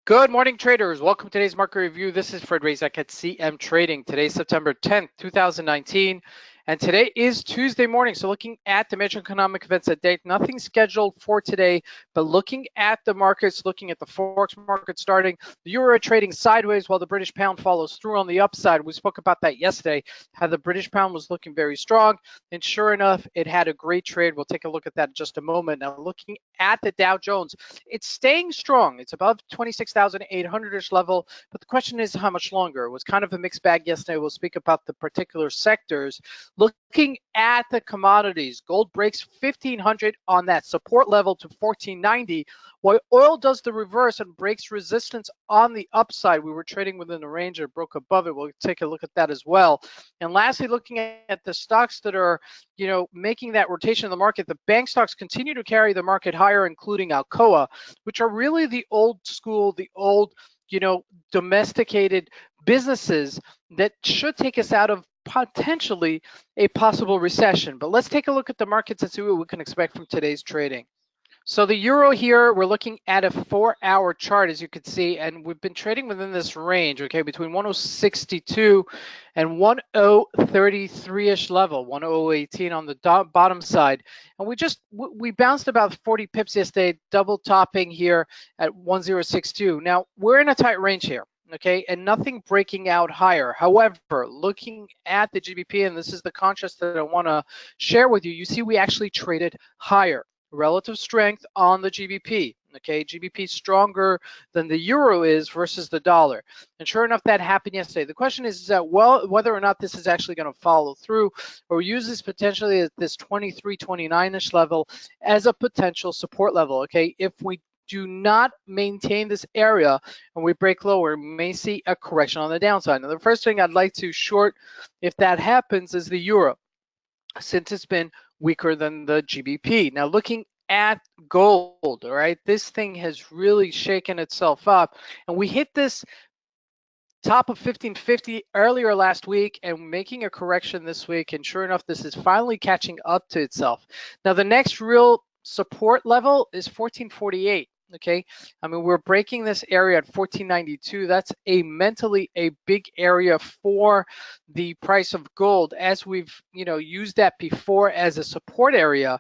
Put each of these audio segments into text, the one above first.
Good morning, traders. Welcome to today's market review. This is Fred Razak at CMtrading. Today's September 10th, 2019, and today is Tuesday morning. So looking at the major economic events at date, nothing scheduled for today, but looking at the markets, looking at the Forex market starting, the euro trading sideways while the British pound follows through on the upside. We spoke about that yesterday, how the British pound was looking very strong, and sure enough, it had a great trade. We'll take a look at that in just a moment. Now looking at the Dow Jones, it's staying strong. It's above 26,800-ish level, but the question is how much longer. It was kind of a mixed bag yesterday. We'll speak about the particular sectors. Looking at the commodities, gold breaks 1,500 on that support level to 1,490, while oil does the reverse and breaks resistance on the upside. We were trading within the range and broke above it. We'll take a look at that as well. And lastly, looking at the stocks that are, making that rotation in the market, the bank stocks continue to carry the market higher, including Alcoa, which are really the old school, the old, domesticated businesses that should take us out of potentially a possible recession. But let's take a look at the markets and see what we can expect from today's trading. So the euro here, we're looking at a 4-hour chart, as you can see, and we've been trading within this range, okay, between 1062 and 1033-ish level, 1018 on the bottom side. And we bounced about 40 pips yesterday, double topping here at 1062. Now, we're in a tight range here. Okay, and nothing breaking out higher. However, looking at the GBP, and this is the contrast that I want to share with you, you see we actually traded higher. Relative strength on the GBP. Okay, GBP stronger than the euro is versus the dollar. And sure enough, that happened yesterday. The question is that, well, whether or not this is actually going to follow through or use this potentially at this 23-29-ish level as a potential support level. Okay, if we do not maintain this area and we break lower, we may see a correction on the downside. Now, the first thing I'd like to short, if that happens, is the euro, since it's been weaker than the GBP. Now, looking at gold, all right, this thing has really shaken itself up, and we hit this top of 1550 earlier last week and making a correction this week, and sure enough, this is finally catching up to itself. Now, the next real support level is 1448. Okay, I mean, we're breaking this area at 1492. That's mentally a big area for the price of gold, as we've used that before as a support area.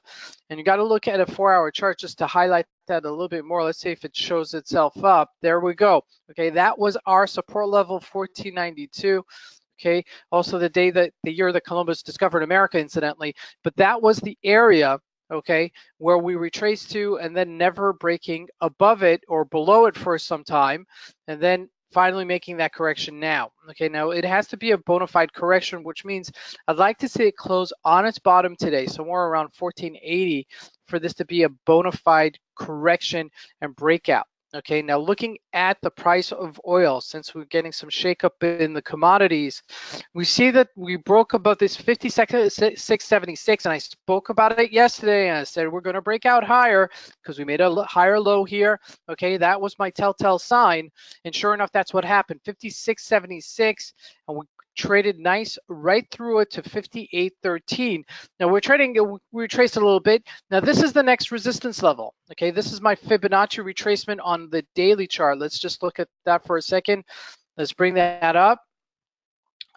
And you got to look at a 4-hour chart just to highlight that a little bit more. Let's see if it shows itself up. There we go. Okay, that was our support level, 1492. Okay, also the year that Columbus discovered America, incidentally, but that was the area, okay, where we retraced to, and then never breaking above it or below it for some time, and then finally making that correction now. Okay, now it has to be a bona fide correction, which means I'd like to see it close on its bottom today, somewhere around 1480, for this to be a bona fide correction and breakout. Okay, now looking at the price of oil, since we're getting some shakeup in the commodities, we see that we broke above this 56.76, and I spoke about it yesterday, and I said we're going to break out higher because we made a higher low here. Okay, that was my telltale sign, and sure enough, that's what happened. 56.76, and we traded nice right through it to 58.13. Now we retraced a little bit. Now this is the next resistance level. Okay, this is my Fibonacci retracement on the daily chart. Let's just look at that for a second. Let's bring that up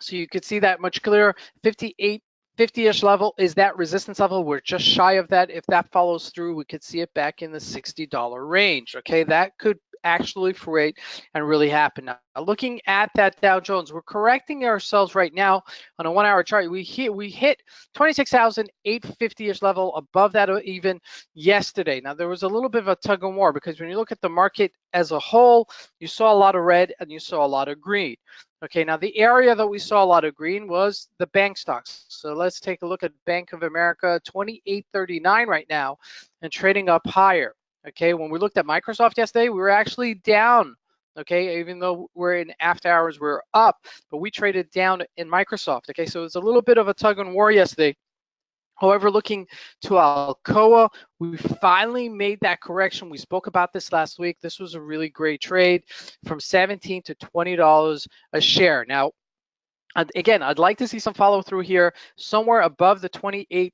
so you could see that much clearer. 58.50-ish level is that resistance level. We're just shy of that. If that follows through, we could see it back in the $60 range. Okay, that could actually create and really happen. Now, looking at that Dow Jones, we're correcting ourselves right now on a 1-hour chart. We hit 26,850-ish level, above that even yesterday. Now, there was a little bit of a tug of war because when you look at the market as a whole, you saw a lot of red and you saw a lot of green. Okay, now the area that we saw a lot of green was the bank stocks. So let's take a look at Bank of America, 28.39 right now and trading up higher. Okay, when we looked at Microsoft yesterday, we were actually down. Okay, even though we're in after hours, we're up, but we traded down in Microsoft. Okay, so it's a little bit of a tug and war yesterday. However, looking to Alcoa, we finally made that correction. We spoke about this last week. This was a really great trade from $17 to $20 a share. Now, again, I'd like to see some follow through here, somewhere above the 28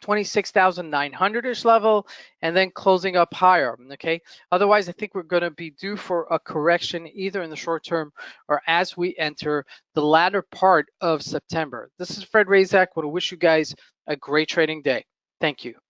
26,900-ish level and then closing up higher, okay? Otherwise, I think we're going to be due for a correction either in the short term or as we enter the latter part of September. This is Fred Razak. I want to wish you guys a great trading day. Thank you.